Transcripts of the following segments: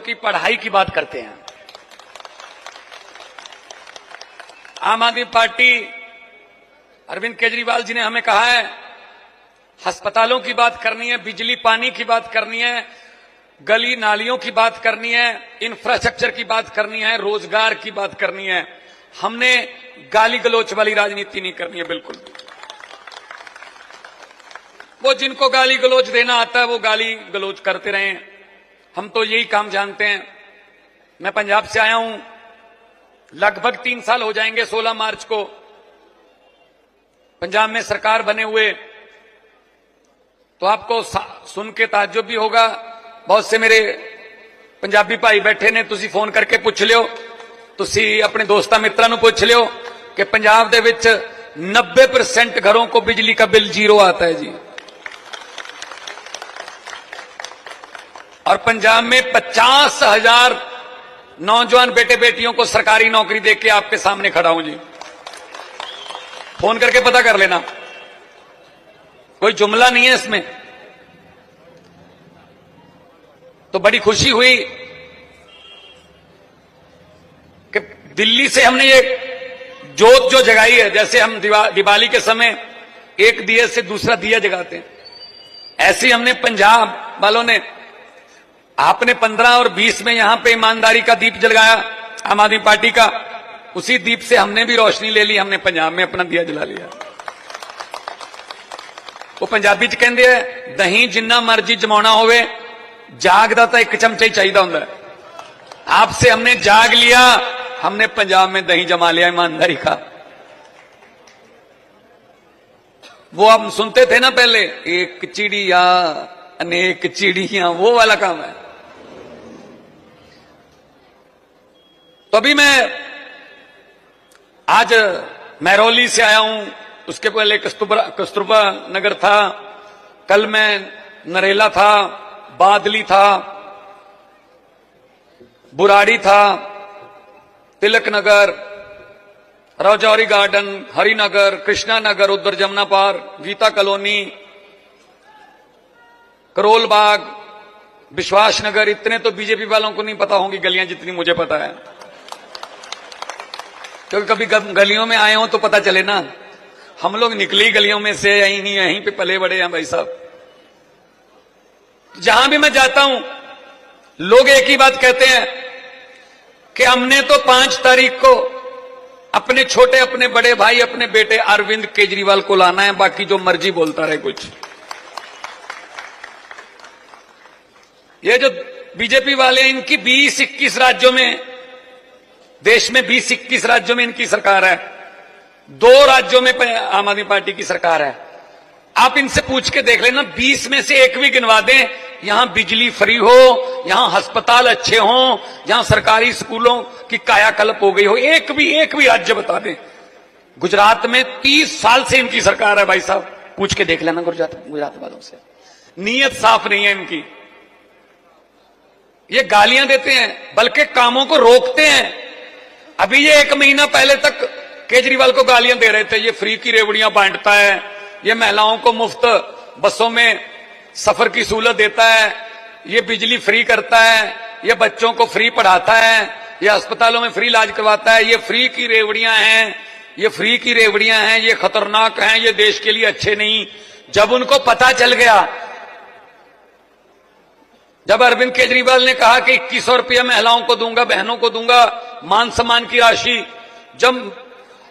की पढ़ाई की बात करते हैं। आम आदमी पार्टी, अरविंद केजरीवाल जी ने हमें कहा है अस्पतालों की बात करनी है, बिजली पानी की बात करनी है, गली नालियों की बात करनी है, इंफ्रास्ट्रक्चर की बात करनी है, रोजगार की बात करनी है। हमने गाली गलोच वाली राजनीति नहीं करनी है बिल्कुल। वो जिनको गाली गलोच देना आता है वो गाली गलोच करते रहे, हम तो यही काम जानते हैं। मैं पंजाब से आया हूं, लगभग 3 साल हो जाएंगे 16 मार्च को पंजाब में सरकार बने हुए। तो आपको सुन के ताज्जुब भी होगा, बहुत से मेरे पंजाबी भाई बैठे ने, तुसी फोन करके पूछ लियो, तुसी अपने दोस्तां मित्रां नूं पूछ लियो कि पंजाब दे विच 90% घरों को बिजली का बिल 0 आता है जी। और पंजाब में 50,000 नौजवान बेटे बेटियों को सरकारी नौकरी देके आपके सामने खड़ा हूं जी। फोन करके पता कर लेना, कोई जुमला नहीं है इसमें। तो बड़ी खुशी हुई कि दिल्ली से हमने ये जोत जो जगाई है, जैसे हम दिवाली के समय एक दिए से दूसरा दिया जगाते हैं, ऐसे हमने पंजाब वालों ने, आपने 15 और 20 में यहां पे ईमानदारी का दीप जलाया आम आदमी पार्टी का, उसी दीप से हमने भी रोशनी ले ली, हमने पंजाब में अपना दिया जला लिया। वो पंजाबी च कहंदे है दही जिन्ना मर्जी जमाना होवे, जागदा तो एक चमचा ही चाहिए होंदा है। आपसे हमने जाग लिया, हमने पंजाब में दही जमा लिया ईमानदारी का। वो हम सुनते थे ना पहले, एक चिड़िया अनेक चिड़िया, वो वाला काम है। तो अभी मैं आज महरौली से आया हूं, उसके पहले कस्तूरबा नगर था, कल मैं नरेला था, बादली था, बुराड़ी था, तिलक नगर, राजौरी गार्डन, हरिनगर, कृष्णा नगर, उधर जमुना पार, गीता कॉलोनी, करोल बाग, विश्वास नगर। इतने तो बीजेपी वालों को नहीं पता होंगी गलियां जितनी मुझे पता है, क्योंकि कभी गलियों में आए हो तो पता चले ना। हम लोग निकली गलियों में से, यहीं पे पले बड़े हैं भाई साहब। जहां भी मैं जाता हूं लोग एक ही बात कहते हैं कि हमने तो 5 तारीख को अपने छोटे, अपने बड़े भाई, अपने बेटे अरविंद केजरीवाल को लाना है, बाकी जो मर्जी बोलता रहे कुछ। ये जो बीजेपी वाले, इनकी 20-21 राज्यों में, देश में 20-21 राज्यों में इनकी सरकार है, 2 राज्यों में आम आदमी पार्टी की सरकार है। आप इनसे पूछ के देख लेना, 20 में से एक भी गिनवा दें यहां बिजली फ्री हो, यहां अस्पताल अच्छे हों, जहां सरकारी स्कूलों की कायाकल्प हो गई हो, एक भी राज्य बता दें। गुजरात में 30 साल से इनकी सरकार है भाई साहब, पूछ के देख लेना गुजरात वालों से। नीयत साफ नहीं है इनकी, ये गालियां देते हैं बल्कि कामों को रोकते हैं। अभी ये 1 महीना पहले तक केजरीवाल को गालियां दे रहे थे, ये फ्री की रेवड़ियां बांटता है, ये महिलाओं को मुफ्त बसों में सफर की सहूलत देता है, ये बिजली फ्री करता है, ये बच्चों को फ्री पढ़ाता है, ये अस्पतालों में फ्री इलाज करवाता है। ये फ्री की रेवड़ियां हैं, ये फ्री की रेवड़ियां हैं, ये खतरनाक हैं, ये देश के लिए अच्छे नहीं। जब उनको पता चल गया, जब अरविंद केजरीवाल ने कहा कि 2100 रुपया महिलाओं को दूंगा, बहनों को दूंगा, मान सम्मान की राशि, जब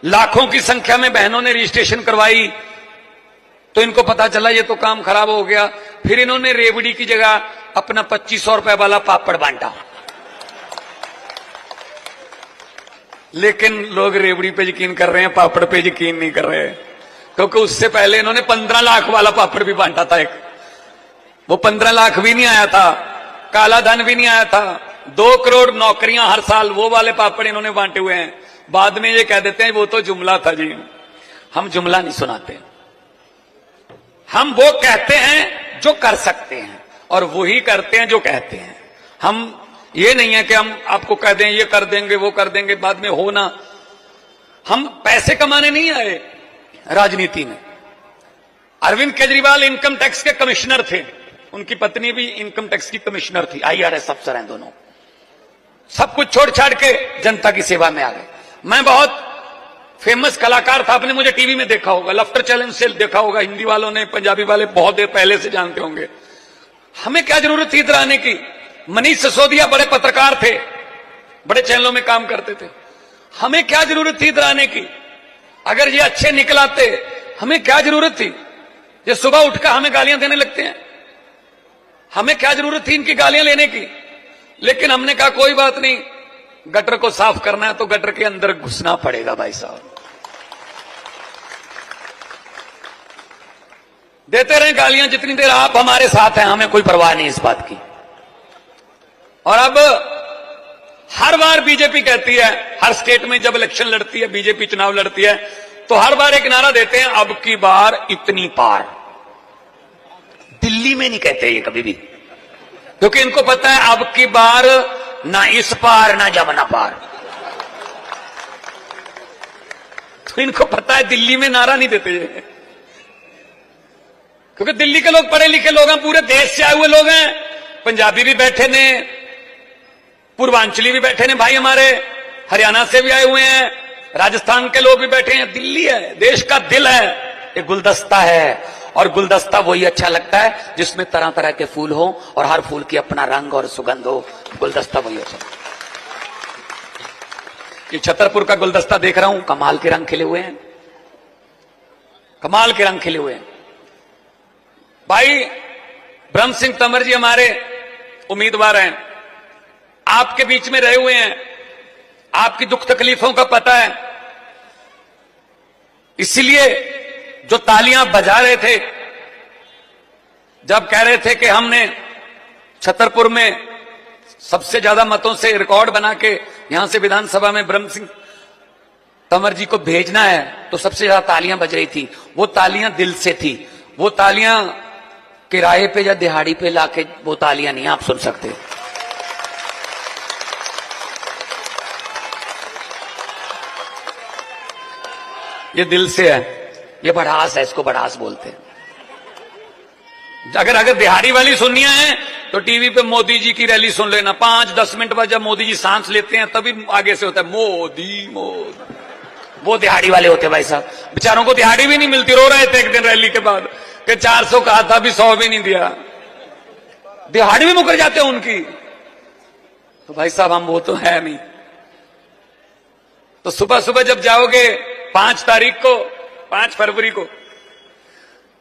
लाखों की संख्या में बहनों ने रजिस्ट्रेशन करवाई तो इनको पता चला ये तो काम खराब हो गया। फिर इन्होंने रेवड़ी की जगह अपना 2500 रुपए वाला पापड़ बांटा। लेकिन लोग रेवड़ी पे यकीन कर रहे हैं, पापड़ पे यकीन नहीं कर रहे, क्योंकि उससे पहले इन्होंने 15 लाख वाला पापड़ भी बांटा था एक। वो 15 लाख भी नहीं आया था, काला धन भी नहीं आया था, 2 करोड़ नौकरियां हर साल, वो वाले पापड़ इन्होंने बांटे हुए हैं। बाद में ये कह देते हैं वो तो जुमला था जी। हम जुमला नहीं सुनाते, हम वो कहते हैं जो कर सकते हैं और वही करते हैं जो कहते हैं। हम ये नहीं है कि हम आपको कह दें ये कर देंगे वो कर देंगे, बाद में हो ना। हम पैसे कमाने नहीं आए राजनीति में। अरविंद केजरीवाल इनकम टैक्स के कमिश्नर थे, उनकी पत्नी भी इनकम टैक्स की कमिश्नर थी, IRS अफसर हैं दोनों। सब कुछ छोड़ छाड़ के जनता की सेवा में आ गए। मैं बहुत फेमस कलाकार था, आपने मुझे टीवी में देखा होगा, लफ्टर चैलेंज से देखा होगा, हिंदी वालों ने, पंजाबी वाले बहुत देर पहले से जानते होंगे। हमें क्या जरूरत थी इधर आने की? मनीष सिसोदिया बड़े पत्रकार थे, बड़े चैनलों में काम करते थे, हमें क्या जरूरत थी इधर आने की? अगर ये अच्छे निकलाते, हमें क्या जरूरत थी? ये सुबह उठकर हमें गालियां देने लगते हैं, हमें क्या जरूरत थी इनकी गालियां लेने की? लेकिन हमने कहा कोई बात नहीं, गटर को साफ करना है तो गटर के अंदर घुसना पड़ेगा भाई साहब। देते रहे गालियां जितनी देर आप हमारे साथ हैं, हमें कोई परवाह नहीं इस बात की। और अब हर बार बीजेपी कहती है, हर स्टेट में जब इलेक्शन लड़ती है, बीजेपी चुनाव लड़ती है, तो हर बार एक नारा देते हैं, अब की बार इतनी पार। दिल्ली में नहीं कहते ये कभी भी, क्योंकि इनको पता है अब की बार ना इस पार ना जमुना पार। तो इनको पता है दिल्ली में नारा नहीं देते ये, क्योंकि दिल्ली के लोग पढ़े लिखे लोग हैं, पूरे देश से आए हुए लोग हैं, पंजाबी भी बैठे ने, पूर्वांचली भी बैठे ने भाई हमारे, हरियाणा से भी आए हुए हैं, राजस्थान के लोग भी बैठे हैं। दिल्ली है, देश का दिल है, एक गुलदस्ता है, और गुलदस्ता वही अच्छा लगता है जिसमें तरह तरह के फूल हो और हर फूल की अपना रंग और सुगंध हो, गुलदस्ता वही अच्छा। ये छतरपुर का गुलदस्ता देख रहा हूं, कमाल के रंग खिले हुए हैं, कमाल के रंग खिले हुए हैं। भाई ब्रह्म सिंह तंवर जी हमारे उम्मीदवार हैं, आपके बीच में रहे हुए हैं, आपकी दुख तकलीफों का पता है, इसलिए जो तालियां बजा रहे थे जब कह रहे थे कि हमने छतरपुर में सबसे ज्यादा मतों से रिकॉर्ड बना के यहां से विधानसभा में ब्रह्म सिंह तंवर जी को भेजना है, तो सबसे ज्यादा तालियां बज रही थी। वो तालियां दिल से थी, वो तालियां किराए पे या दिहाड़ी पे लाके वो तालियां नहीं आप सुन सकते। ये दिल से है, ये बढ़ास है, इसको बढ़ास बोलते हैं। अगर दिहाड़ी वाली सुननी है तो टीवी पे मोदी जी की रैली सुन लेना, 5-10 मिनट बाद जब मोदी जी सांस लेते हैं तभी आगे से होता है मोदी मोदी। वो दिहाड़ी वाले होते हैं भाई साहब, बेचारों को दिहाड़ी भी नहीं मिलती, रो रहे थे एक दिन रैली के बाद कि 400 कहा था, अभी 100 भी नहीं दिया, दिहाड़ी भी मुकर जाते हैं उनकी। तो भाई साहब हम वो तो है नहीं। तो सुबह सुबह जब जाओगे 5 तारीख को, 5 फरवरी को,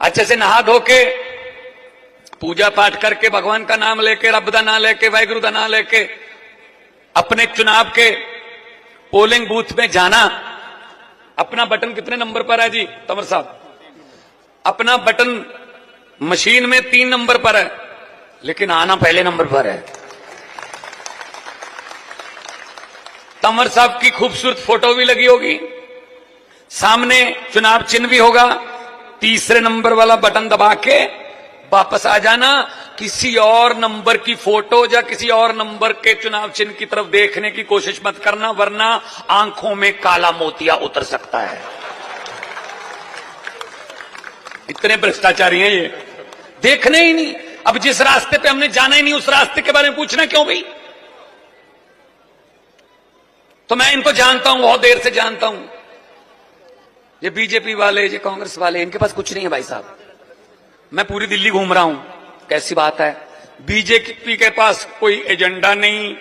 अच्छे से नहा धो के पूजा पाठ करके भगवान का नाम लेके, रब का नाम लेके, वाहिगुरु का नाम लेके अपने चुनाव के पोलिंग बूथ में जाना। अपना बटन कितने नंबर पर है जी तंवर साहब? अपना बटन मशीन में 3 नंबर पर है, लेकिन आना पहले नंबर पर है। तंवर साहब की खूबसूरत फोटो भी लगी होगी, सामने चुनाव चिन्ह भी होगा, 3 नंबर वाला बटन दबा के वापस आ जाना। किसी और नंबर की फोटो या किसी और नंबर के चुनाव चिन्ह की तरफ देखने की कोशिश मत करना, वरना आंखों में काला मोतिया उतर सकता है। इतने भ्रष्टाचारी हैं ये, देखने ही नहीं। अब जिस रास्ते पे हमने जाना ही नहीं, उस रास्ते के बारे में पूछना क्यों भाई? तो मैं इनको जानता हूं, बहुत देर से जानता हूं। ये बीजेपी वाले, ये कांग्रेस वाले, इनके पास कुछ नहीं है भाई साहब। मैं पूरी दिल्ली घूम रहा हूं, कैसी बात है? बीजेपी के पास कोई एजेंडा नहीं,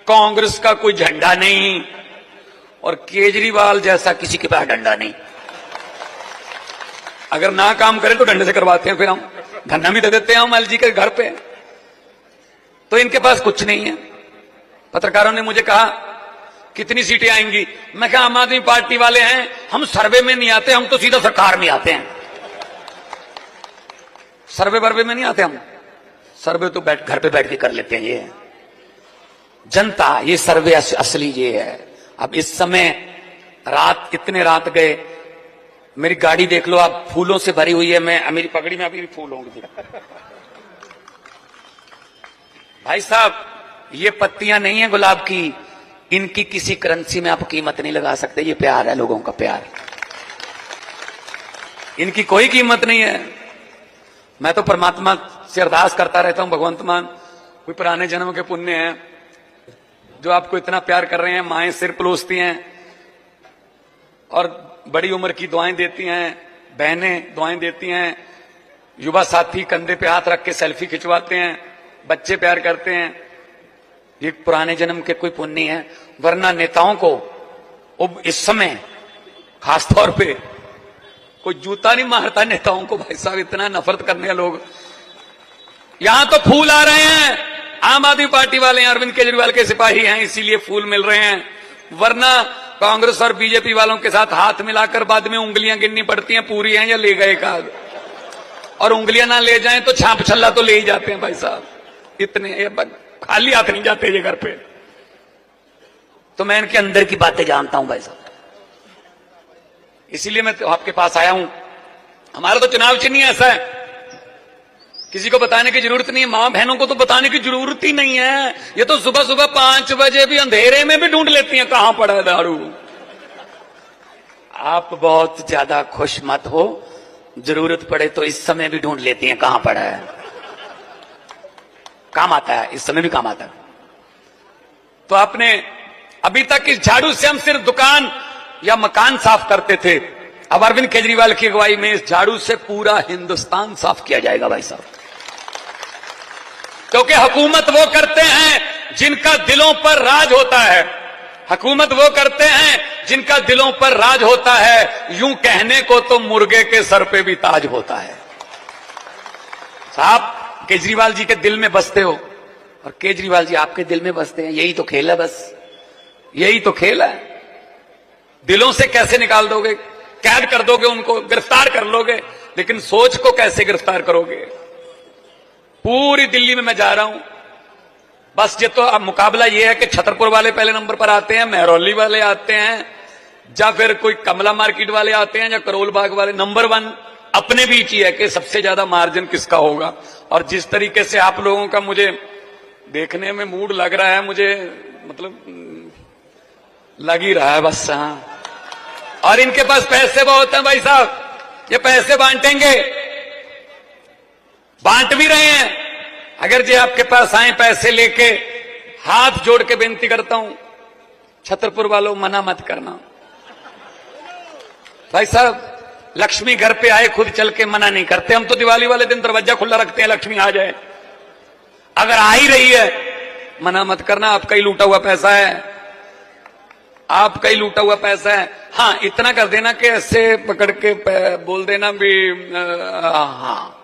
कांग्रेस का कोई झंडा नहीं, और केजरीवाल जैसा किसी के पास डंडा नहीं। अगर ना काम करें तो डंडे से करवाते हैं, फिर हम धरना भी दे देते हैं हम एल जी के घर पे। तो इनके पास कुछ नहीं है। पत्रकारों ने मुझे कहा कितनी सीटें आएंगी? मैं कहा आम आदमी पार्टी वाले हैं, हम सर्वे में नहीं आते, हम तो सीधा सरकार में आते हैं। सर्वे वर्वे में नहीं आते हम, सर्वे तो घर पे बैठ के कर लेते हैं। ये जनता, ये सर्वे असली ये है। अब इस समय रात, कितने रात गए, मेरी गाड़ी देख लो आप, फूलों से भरी हुई है। मैं, मेरी पगड़ी में अभी भी फूल होंगे भाई साहब। ये पत्तियां नहीं है गुलाब की, इनकी किसी करेंसी में आप कीमत नहीं लगा सकते। ये प्यार है, लोगों का प्यार, इनकी कोई कीमत नहीं है। मैं तो परमात्मा से अरदास करता रहता हूं, भगवंत मान, कोई पुराने जन्म के पुण्य है, जो आपको इतना प्यार कर रहे हैं, माएं सिर पलोसती हैं और बड़ी उम्र की दुआएं देती हैं, बहनें दुआएं देती हैं, युवा साथी कंधे पे हाथ रख के सेल्फी खिंचवाते हैं, बच्चे प्यार करते हैं। ये पुराने जन्म के कोई पुण्य है, वरना नेताओं को अब इस समय खासतौर पे कोई जूता नहीं मारता नेताओं को। भाई साहब, इतना नफरत करने वाले लोग। यहां तो फूल आ रहे हैं, आम आदमी पार्टी वाले हैं, अरविंद केजरीवाल के सिपाही हैं, इसीलिए फूल मिल रहे हैं, वरना कांग्रेस और बीजेपी वालों के साथ हाथ मिलाकर बाद में उंगलियां गिननी पड़ती हैं, पूरी हैं या ले गए का। और उंगलियां ना ले जाएं तो छाप छल्ला तो ले ही जाते हैं भाई साहब, इतने खाली हाथ नहीं जाते ये घर पे। तो मैं इनके अंदर की बातें जानता हूं भाई साहब, इसीलिए मैं तो आपके पास आया हूं। हमारा तो चुनाव चिन्ह ही ऐसा है, किसी को बताने की जरूरत नहीं है, मां बहनों को तो बताने की जरूरत ही नहीं है। ये तो सुबह सुबह 5 बजे भी अंधेरे में भी ढूंढ लेती हैं कहां पड़ा है दारू। आप बहुत ज्यादा खुश मत हो, जरूरत पड़े तो इस समय भी ढूंढ लेती हैं कहां पड़ा है, काम आता है, इस समय भी काम आता है। तो आपने अभी तक इस झाड़ू से हम सिर्फ दुकान या मकान साफ करते थे, अब अरविंद केजरीवाल की अगुवाई में इस झाड़ू से पूरा हिंदुस्तान साफ किया जाएगा भाई साहब। क्योंकि हुकूमत वो करते हैं जिनका दिलों पर राज होता है, हुकूमत वो करते हैं जिनका दिलों पर राज होता है। यूं कहने को तो मुर्गे के सर पे भी ताज होता है। साहब, केजरीवाल जी के दिल में बसते हो और केजरीवाल जी आपके दिल में बसते हैं, यही तो खेल है, बस यही तो खेल है। दिलों से कैसे निकाल दोगे, कैद कर दोगे उनको, गिरफ्तार कर लोगे, लेकिन सोच को कैसे गिरफ्तार करोगे। पूरी दिल्ली में मैं जा रहा हूं, बस ये तो अब मुकाबला ये है कि छतरपुर वाले पहले नंबर पर आते हैं, महरौली वाले आते हैं, या फिर कोई कमला मार्केट वाले आते हैं, या करोल बाग वाले। नंबर 1 अपने बीच ही है कि सबसे ज्यादा मार्जिन किसका होगा। और जिस तरीके से आप लोगों का मुझे देखने में मूड लग रहा है, मुझे मतलब लग ही रहा है बस। हाँ, और इनके पास पैसे बहुत हैं भाई साहब, ये पैसे बांटेंगे, बांट भी रहे हैं। अगर जी आपके पास आए पैसे लेके, हाथ जोड़ के बेनती करता हूं, छतरपुर वालों मना मत करना भाई साहब। लक्ष्मी घर पे आए खुद चल के मना नहीं करते, हम तो दिवाली वाले दिन दरवाजा खुला रखते हैं, लक्ष्मी आ जाए। अगर आ ही रही है, मना मत करना, आपका ही लूटा हुआ पैसा है, आपका ही लूटा हुआ पैसा है। हाँ, इतना कर देना कि ऐसे पकड़ के बोल देना भी हाँ,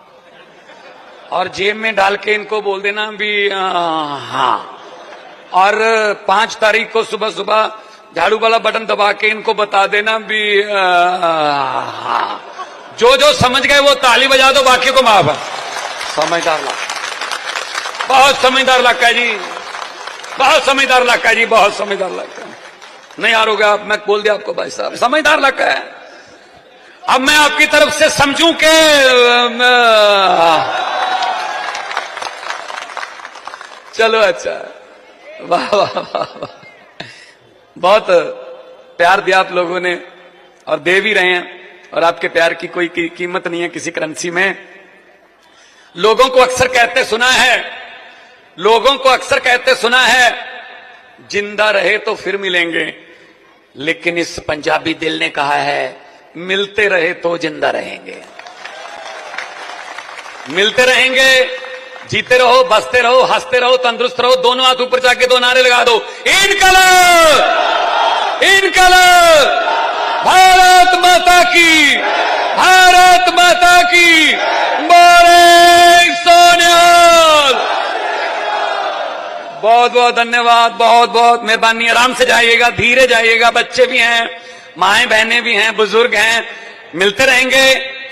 और जेब में डाल के इनको बोल देना भी हाँ। और 5 तारीख को सुबह सुबह झाड़ू वाला बटन दबा के इनको बता देना भी हाँ। जो जो समझ गए वो ताली बजा दो, बाकी को माफ। समझदार लड़का, बहुत समझदार लड़का है जी, बहुत समझदार लड़का है जी, बहुत समझदार लड़का है। नहीं हारोगे आप, मैं बोल दिया आपको भाई साहब, समझदार लड़का है। अब मैं आपकी तरफ से समझूं के चलो अच्छा, वाह वाह वाह, बहुत प्यार दिया आप लोगों ने और दे भी रहे हैं, और आपके प्यार की कोई कीमत नहीं है किसी करेंसी में। लोगों को अक्सर कहते सुना है, लोगों को अक्सर कहते सुना है, जिंदा रहे तो फिर मिलेंगे, लेकिन इस पंजाबी दिल ने कहा है, मिलते रहे तो जिंदा रहेंगे। मिलते रहेंगे, जीते रहो, बसते रहो, हंसते रहो, तंदुरुस्त रहो, दोनों हाथ ऊपर जाके 2 नारे लगा दो, इनकलाब, इनकलाब, भारत माता की, भारत माता की, बोले सोनियाल। बहुत बहुत धन्यवाद, बहुत बहुत मेहरबानी। आराम से जाइएगा, धीरे जाइएगा, बच्चे भी हैं, माएं बहनें भी हैं, बुजुर्ग हैं, मिलते रहेंगे,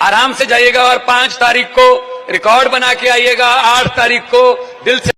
आराम से जाइएगा। और 5 तारीख को रिकॉर्ड बना के आइएगा, 8 तारीख को दिल से